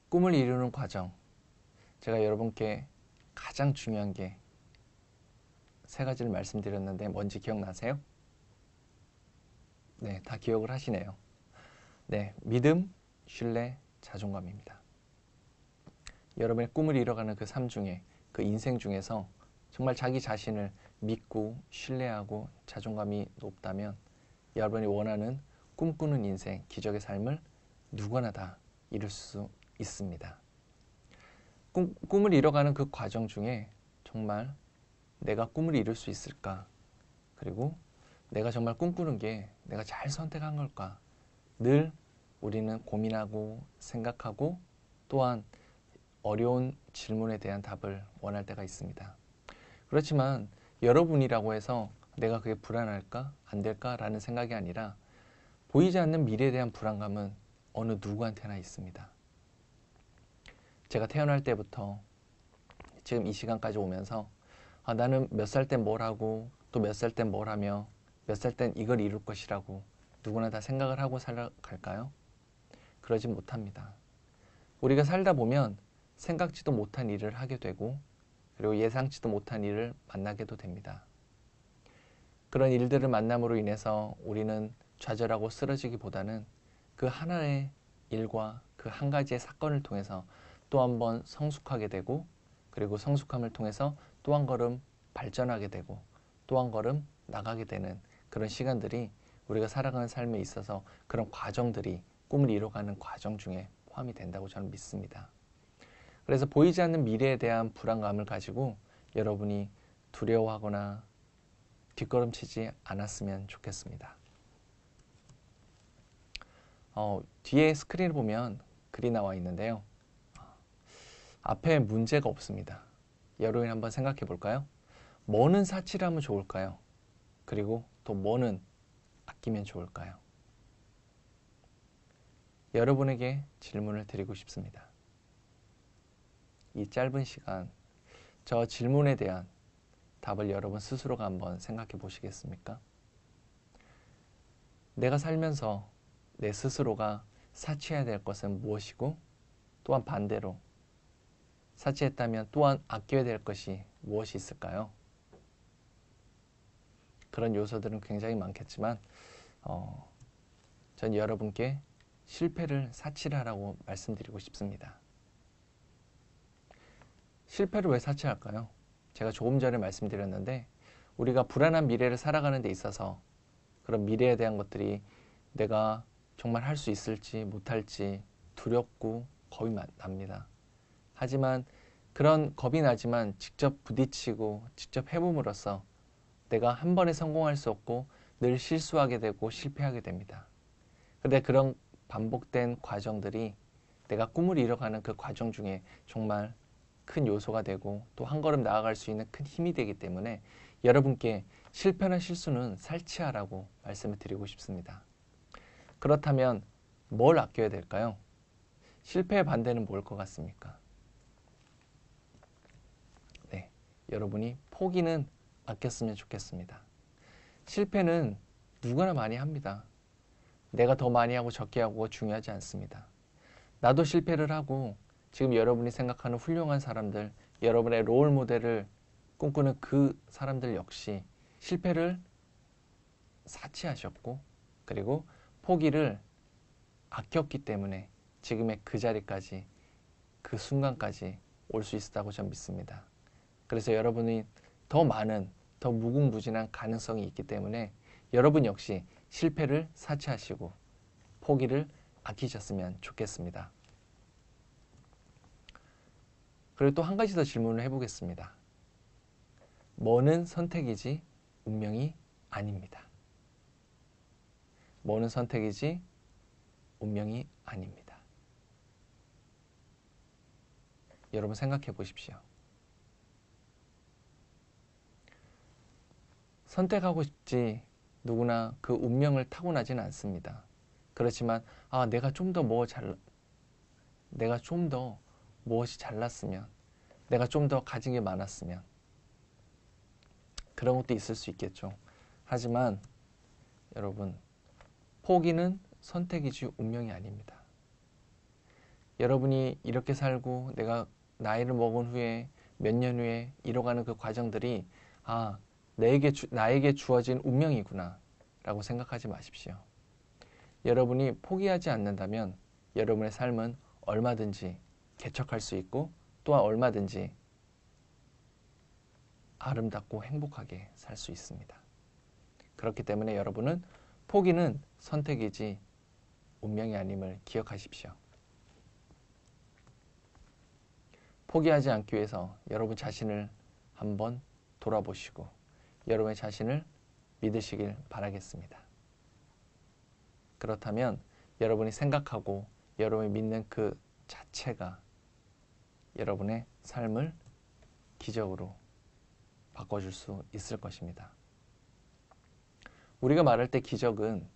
꿈을 이루는 과정, 제가 여러분께 가장 중요한 게 세 가지를 말씀드렸는데 뭔지 기억나세요? 네, 다 기억을 하시네요. 네, 믿음, 신뢰, 자존감입니다. 여러분의 꿈을 이뤄가는 그 삶 중에, 그 인생 중에서 정말 자기 자신을 믿고 신뢰하고 자존감이 높다면 여러분이 원하는 꿈꾸는 인생, 기적의 삶을 누구나 다 이룰 수 있습니다. 꿈을 이뤄가는 그 과정 중에 정말 내가 꿈을 이룰 수 있을까? 그리고 내가 정말 꿈꾸는 게 내가 잘 선택한 걸까? 늘 우리는 고민하고 생각하고 또한 어려운 질문에 대한 답을 원할 때가 있습니다. 그렇지만 여러분이라고 해서 내가 그게 불안할까? 안 될까? 라는 생각이 아니라 보이지 않는 미래에 대한 불안감은 어느 누구한테나 있습니다. 제가 태어날 때부터 지금 이 시간까지 오면서 나는 몇 살 땐 뭘 하고 또 몇 살 땐 뭘 하며 몇 살 땐 이걸 이룰 것이라고 누구나 다 생각을 하고 살아갈까요? 그러진 못합니다. 우리가 살다 보면 생각지도 못한 일을 하게 되고 그리고 예상치도 못한 일을 만나게도 됩니다. 그런 일들을 만남으로 인해서 우리는 좌절하고 쓰러지기보다는 그 하나의 일과 그 한 가지의 사건을 통해서 또 한 번 성숙하게 되고 그리고 성숙함을 통해서 또 한 걸음 발전하게 되고 또 한 걸음 나가게 되는 그런 시간들이 우리가 살아가는 삶에 있어서 그런 과정들이 꿈을 이뤄가는 과정 중에 포함이 된다고 저는 믿습니다. 그래서 보이지 않는 미래에 대한 불안감을 가지고 여러분이 두려워하거나 뒷걸음치지 않았으면 좋겠습니다. 뒤에 스크린을 보면 글이 나와 있는데요. 앞에 문제가 없습니다. 여러분이 한번 생각해 볼까요? 뭐는 사치하면 좋을까요? 그리고 또 뭐는 아끼면 좋을까요? 여러분에게 질문을 드리고 싶습니다. 이 짧은 시간, 저 질문에 대한 답을 여러분 스스로가 한번 생각해 보시겠습니까? 내가 살면서 내 스스로가 사치해야 될 것은 무엇이고 또한 반대로 사치했다면 또한 아껴야 될 것이 무엇이 있을까요? 그런 요소들은 굉장히 많겠지만 전 여러분께 실패를 사치를 하라고 말씀드리고 싶습니다. 실패를 왜 사치할까요? 제가 조금 전에 말씀드렸는데 우리가 불안한 미래를 살아가는 데 있어서 그런 미래에 대한 것들이 내가 정말 할 수 있을지 못할지 두렵고 겁이 납니다. 하지만 그런 겁이 나지만 직접 부딪히고 직접 해봄으로써 내가 한 번에 성공할 수 없고 늘 실수하게 되고 실패하게 됩니다. 그런데 그런 반복된 과정들이 내가 꿈을 이뤄가는 그 과정 중에 정말 큰 요소가 되고 또 한 걸음 나아갈 수 있는 큰 힘이 되기 때문에 여러분께 실패나 실수는 살치하라고 말씀을 드리고 싶습니다. 그렇다면 뭘 아껴야 될까요? 실패의 반대는 뭘 것 같습니까? 네, 여러분이 포기는 아꼈으면 좋겠습니다. 실패는 누구나 많이 합니다. 내가 더 많이 하고 적게 하고 중요하지 않습니다. 나도 실패를 하고 지금 여러분이 생각하는 훌륭한 사람들, 여러분의 롤 모델을 꿈꾸는 그 사람들 역시 실패를 사치하셨고 그리고 포기를 아꼈기 때문에 지금의 그 자리까지 그 순간까지 올 수 있었다고 저는 믿습니다. 그래서 여러분이 더 많은 더 무궁무진한 가능성이 있기 때문에 여러분 역시 실패를 사치하시고 포기를 아끼셨으면 좋겠습니다. 그리고 또 한 가지 더 질문을 해보겠습니다. 뭐는 선택이지 운명이 아닙니다. 뭐는 선택이지 운명이 아닙니다. 여러분 생각해 보십시오. 선택하고 싶지 누구나 그 운명을 타고나지는 않습니다. 그렇지만 내가 좀 더 내가 좀 더 무엇이 잘났으면 내가 좀 더 가진 게 많았으면 그런 것도 있을 수 있겠죠. 하지만 여러분 포기는 선택이지 운명이 아닙니다. 여러분이 이렇게 살고 내가 나이를 먹은 후에 몇 년 후에 이뤄가는 그 과정들이 나에게 주어진 운명이구나 라고 생각하지 마십시오. 여러분이 포기하지 않는다면 여러분의 삶은 얼마든지 개척할 수 있고 또한 얼마든지 아름답고 행복하게 살 수 있습니다. 그렇기 때문에 여러분은 포기는 선택이지 운명이 아님을 기억하십시오. 포기하지 않기 위해서 여러분 자신을 한번 돌아보시고 여러분의 자신을 믿으시길 바라겠습니다. 그렇다면 여러분이 생각하고 여러분이 믿는 그 자체가 여러분의 삶을 기적으로 바꿔줄 수 있을 것입니다. 우리가 말할 때 기적은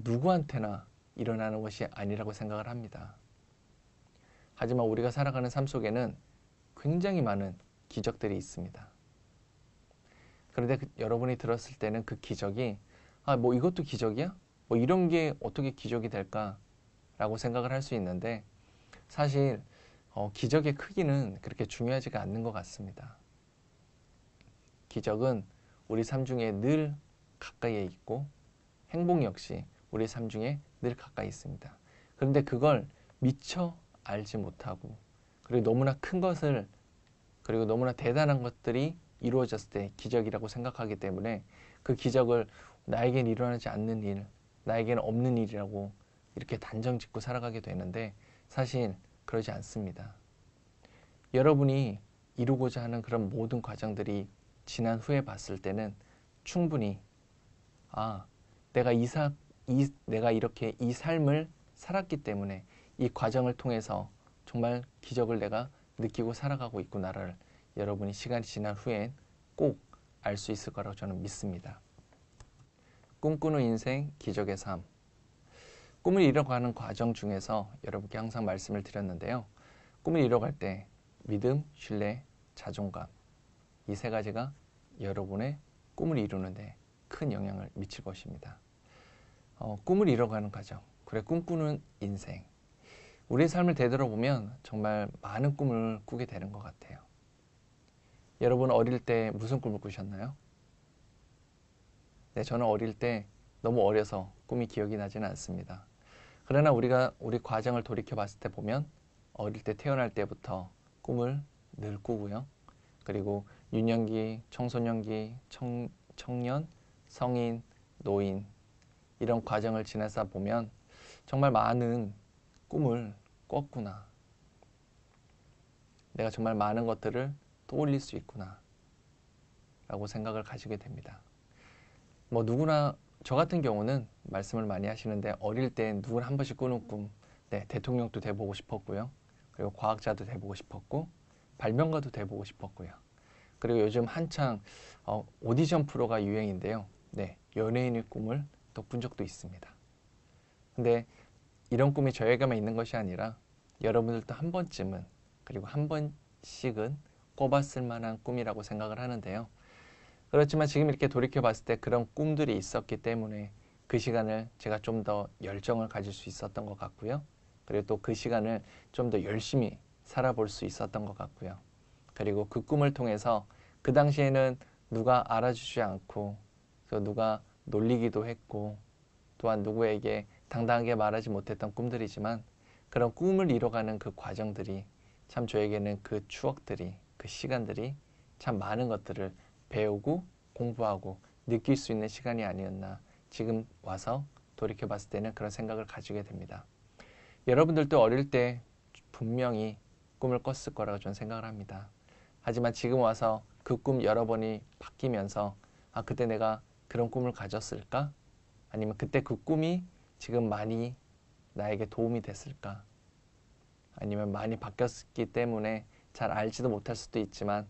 누구한테나 일어나는 것이 아니라고 생각을 합니다. 하지만 우리가 살아가는 삶 속에는 굉장히 많은 기적들이 있습니다. 그런데 여러분이 들었을 때는 그 기적이 뭐 이것도 기적이야? 뭐 이런 게 어떻게 기적이 될까? 라고 생각을 할 수 있는데 사실 기적의 크기는 그렇게 중요하지가 않는 것 같습니다. 기적은 우리 삶 중에 늘 가까이에 있고 행복 역시 우리 삶 중에 늘 가까이 있습니다. 그런데 그걸 미처 알지 못하고 그리고 너무나 큰 것을 그리고 너무나 대단한 것들이 이루어졌을 때 기적이라고 생각하기 때문에 그 기적을 나에겐 일어나지 않는 일, 나에겐 없는 일이라고 이렇게 단정 짓고 살아가게 되는데 사실 그러지 않습니다. 여러분이 이루고자 하는 그런 모든 과정들이 지난 후에 봤을 때는 충분히 내가 이렇게 이 삶을 살았기 때문에 이 과정을 통해서 정말 기적을 내가 느끼고 살아가고 있구나를 여러분이 시간이 지난 후엔 꼭 알 수 있을 거라고 저는 믿습니다. 꿈꾸는 인생, 기적의 삶. 꿈을 이뤄가는 과정 중에서 여러분께 항상 말씀을 드렸는데요. 꿈을 이뤄갈 때 믿음, 신뢰, 자존감 이 세 가지가 여러분의 꿈을 이루는데 큰 영향을 미칠 것입니다. 꿈을 이뤄가는 과정, 그래 꿈꾸는 인생. 우리의 삶을 되돌아보면 정말 많은 꿈을 꾸게 되는 것 같아요. 여러분 어릴 때 무슨 꿈을 꾸셨나요? 네, 저는 어릴 때 너무 어려서 꿈이 기억이 나지는 않습니다. 그러나 우리 과정을 돌이켜 봤을 때 보면 어릴 때 태어날 때부터 꿈을 늘 꾸고요. 그리고 유년기, 청소년기, 청년, 성인, 노인 이런 과정을 지나서 보면 정말 많은 꿈을 꿨구나. 내가 정말 많은 것들을 떠올릴 수 있구나 라고 생각을 가지게 됩니다. 뭐 누구나 저 같은 경우는 말씀을 많이 하시는데 어릴 때 누구나 한 번씩 꾸는 꿈, 네, 대통령도 돼보고 싶었고요. 그리고 과학자도 돼보고 싶었고 발명가도 돼보고 싶었고요. 그리고 요즘 한창 오디션 프로가 유행인데요. 네, 연예인의 꿈을 또 꾼 적도 있습니다. 근데 이런 꿈이 저에게만 있는 것이 아니라 여러분들도 한 번쯤은 그리고 한 번씩은 꿔봤을 만한 꿈이라고 생각을 하는데요. 그렇지만 지금 이렇게 돌이켜 봤을 때 그런 꿈들이 있었기 때문에 그 시간을 제가 좀 더 열정을 가질 수 있었던 것 같고요. 그리고 또 그 시간을 좀 더 열심히 살아볼 수 있었던 것 같고요. 그리고 그 꿈을 통해서 그 당시에는 누가 알아주지 않고 또 누가 놀리기도 했고 또한 누구에게 당당하게 말하지 못했던 꿈들이지만 그런 꿈을 이뤄가는 그 과정들이 참 저에게는 그 추억들이 그 시간들이 참 많은 것들을 배우고 공부하고 느낄 수 있는 시간이 아니었나 지금 와서 돌이켜 봤을 때는 그런 생각을 가지게 됩니다. 여러분들도 어릴 때 분명히 꿈을 꿨을 거라고 저는 생각을 합니다. 하지만 지금 와서 그 꿈 여러 번이 바뀌면서 그때 내가 그런 꿈을 가졌을까? 아니면 그때 그 꿈이 지금 많이 나에게 도움이 됐을까? 아니면 많이 바뀌었기 때문에 잘 알지도 못할 수도 있지만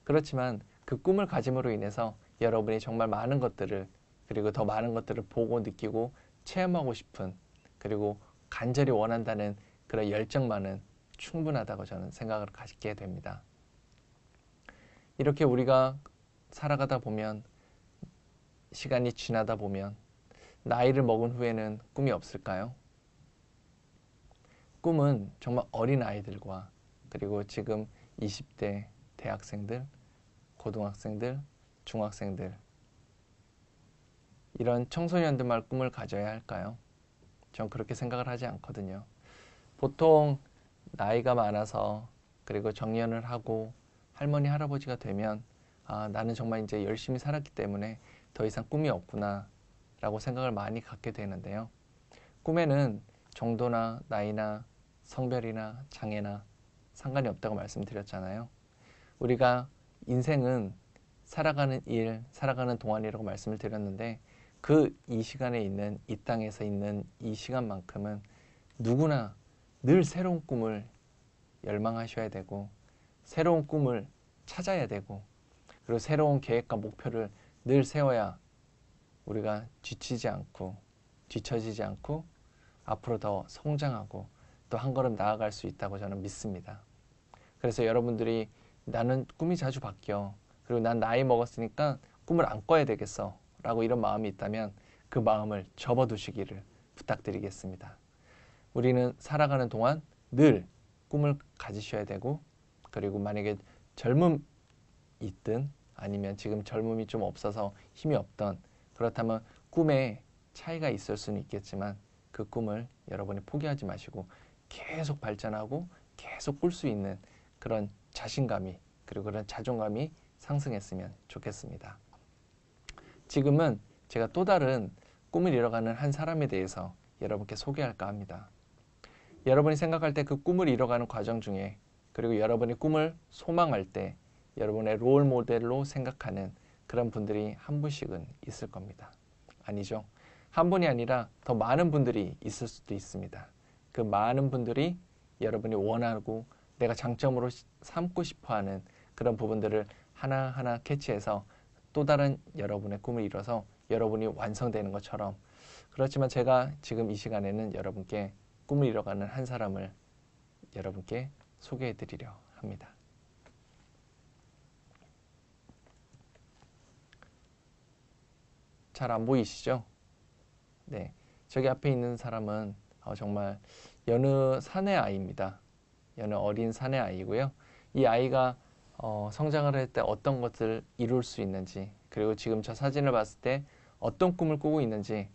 그렇지만 그 꿈을 가짐으로 인해서 여러분이 정말 많은 것들을 그리고 더 많은 것들을 보고 느끼고 체험하고 싶은 그리고 간절히 원한다는 그런 열정만은 충분하다고 저는 생각을 가지게 됩니다. 이렇게 우리가 살아가다 보면 시간이 지나다 보면 나이를 먹은 후에는 꿈이 없을까요? 꿈은 정말 어린 아이들과 그리고 지금 20대 대학생들, 고등학생들, 중학생들 이런 청소년들만 꿈을 가져야 할까요? 전 그렇게 생각을 하지 않거든요. 보통 나이가 많아서 그리고 정년을 하고 할머니, 할아버지가 되면 아, 나는 정말 이제 열심히 살았기 때문에 더 이상 꿈이 없구나 라고 생각을 많이 갖게 되는데요. 꿈에는 정도나 나이나 성별이나 장애나 상관이 없다고 말씀드렸잖아요. 우리가 인생은 살아가는 일, 살아가는 동안이라고 말씀을 드렸는데 그 이 시간에 있는 이 땅에서 있는 이 시간만큼은 누구나 늘 새로운 꿈을 열망하셔야 되고 새로운 꿈을 찾아야 되고 그리고 새로운 계획과 목표를 늘 세워야 우리가 지치지 않고 뒤처지지 않고 앞으로 더 성장하고 또 한 걸음 나아갈 수 있다고 저는 믿습니다. 그래서 여러분들이 나는 꿈이 자주 바뀌어 그리고 난 나이 먹었으니까 꿈을 안 꿔야 되겠어 라고 이런 마음이 있다면 그 마음을 접어두시기를 부탁드리겠습니다. 우리는 살아가는 동안 늘 꿈을 가지셔야 되고 그리고 만약에 젊음이 있든 아니면 지금 젊음이 좀 없어서 힘이 없던 그렇다면 꿈에 차이가 있을 수는 있겠지만 그 꿈을 여러분이 포기하지 마시고 계속 발전하고 계속 꿀 수 있는 그런 자신감이 그리고 그런 자존감이 상승했으면 좋겠습니다. 지금은 제가 또 다른 꿈을 이뤄가는 한 사람에 대해서 여러분께 소개할까 합니다. 여러분이 생각할 때 그 꿈을 이뤄가는 과정 중에 그리고 여러분이 꿈을 소망할 때 여러분의 롤 모델로 생각하는 그런 분들이 한 분씩은 있을 겁니다. 아니죠. 한 분이 아니라 더 많은 분들이 있을 수도 있습니다. 그 많은 분들이 여러분이 원하고 내가 장점으로 삼고 싶어하는 그런 부분들을 하나하나 캐치해서 또 다른 여러분의 꿈을 이뤄서 여러분이 완성되는 것처럼 그렇지만 제가 지금 이 시간에는 여러분께 꿈을 이뤄가는 한 사람을 여러분께 소개해 드리려 합니다. 잘 안 보이시죠? 네, 저기 앞에 있는 사람은 정말 여느 사내 아이입니다. 여느 어린 사내 아이고요. 이 아이가 성장을 할 때 어떤 것을 이룰 수 있는지 그리고 지금 저 사진을 봤을 때 어떤 꿈을 꾸고 있는지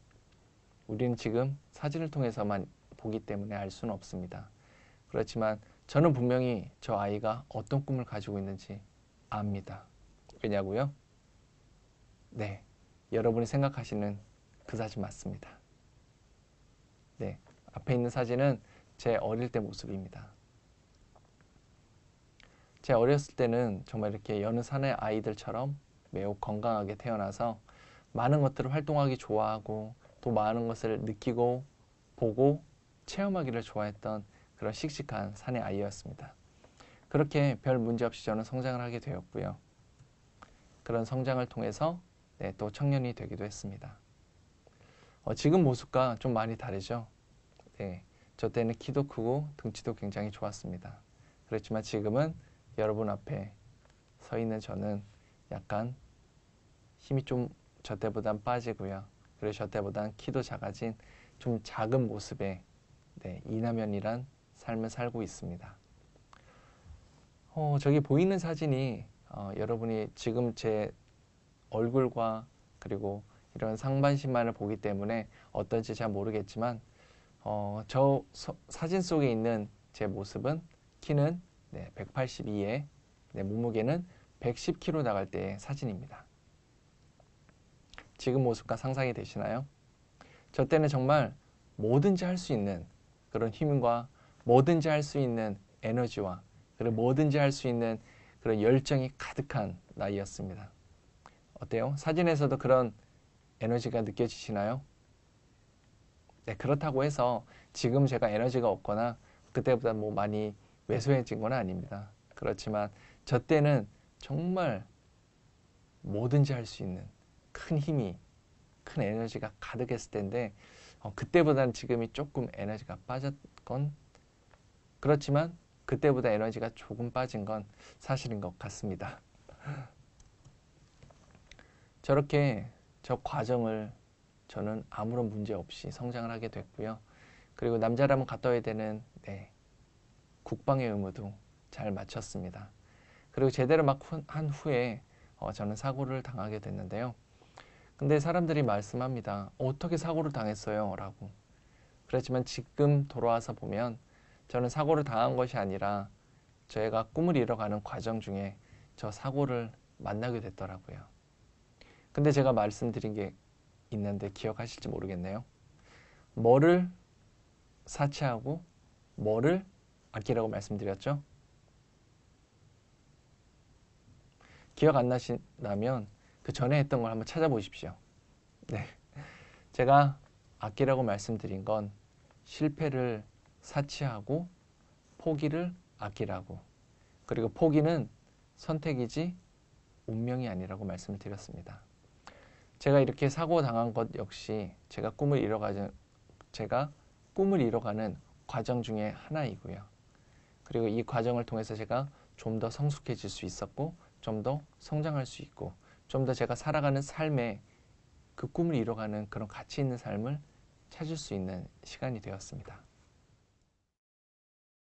우리는 지금 사진을 통해서만 보기 때문에 알 수는 없습니다. 그렇지만 저는 분명히 저 아이가 어떤 꿈을 가지고 있는지 압니다. 왜냐고요? 네, 여러분이 생각하시는 그 사진 맞습니다. 네, 앞에 있는 사진은 제 어릴 때 모습입니다. 제 어렸을 때는 정말 이렇게 여느 사내 아이들처럼 매우 건강하게 태어나서 많은 것들을 활동하기 좋아하고 또 많은 것을 느끼고 보고 체험하기를 좋아했던 그런 씩씩한 사내 아이였습니다. 그렇게 별 문제 없이 저는 성장을 하게 되었고요. 그런 성장을 통해서 또 청년이 되기도 했습니다. 지금 모습과 좀 많이 다르죠? 네, 저 때는 키도 크고 등치도 굉장히 좋았습니다. 그렇지만 지금은 여러분 앞에 서 있는 저는 약간 힘이 좀 저 때보단 빠지고요. 그리고 저 때보단 키도 작아진 좀 작은 모습의 이남현이란 삶을 살고 있습니다. 저기 보이는 사진이 여러분이 지금 제 얼굴과 그리고 이런 상반신만을 보기 때문에 어떤지 잘 모르겠지만 저 사진 속에 있는 제 모습은 키는 182에 몸무게는 110kg 나갈 때의 사진입니다. 지금 모습과 상상이 되시나요? 저 때는 정말 뭐든지 할 수 있는 그런 힘과 뭐든지 할 수 있는 에너지와 그리고 뭐든지 할 수 있는 그런 열정이 가득한 나이였습니다. 어때요? 사진에서도 그런 에너지가 느껴지시나요? 네, 그렇다고 해서 지금 제가 에너지가 없거나 그때보다 뭐 많이 왜소해진 건 아닙니다. 그렇지만 저 때는 정말 뭐든지 할 수 있는 큰 힘이, 큰 에너지가 가득했을 텐데 그때보다는 지금이 조금 에너지가 빠졌건 그렇지만 그때보다 에너지가 조금 빠진 건 사실인 것 같습니다. 저렇게 저 과정을 저는 아무런 문제 없이 성장을 하게 됐고요. 그리고 남자라면 갖춰야 되는 국방의 의무도 잘 마쳤습니다. 그리고 제대로 막 한 후에 저는 사고를 당하게 됐는데요. 근데 사람들이 말씀합니다. 어떻게 사고를 당했어요? 라고. 그렇지만 지금 돌아와서 보면 저는 사고를 당한 것이 아니라 저희가 꿈을 이뤄가는 과정 중에 저 사고를 만나게 됐더라고요. 근데 제가 말씀드린 게 있는데 기억하실지 모르겠네요. 뭐를 사치하고 뭐를 아끼라고 말씀드렸죠? 기억 안 나신다면 그 전에 했던 걸 한번 찾아보십시오. 네. 제가 아끼라고 말씀드린 건 실패를 사치하고 포기를 아끼라고. 그리고 포기는 선택이지 운명이 아니라고 말씀을 드렸습니다. 제가 이렇게 사고 당한 것 역시 제가 꿈을 이뤄가는 과정 중에 하나이고요. 그리고 이 과정을 통해서 제가 좀 더 성숙해질 수 있었고 좀 더 성장할 수 있고 좀 더 제가 살아가는 삶에 그 꿈을 이뤄가는 그런 가치 있는 삶을 찾을 수 있는 시간이 되었습니다.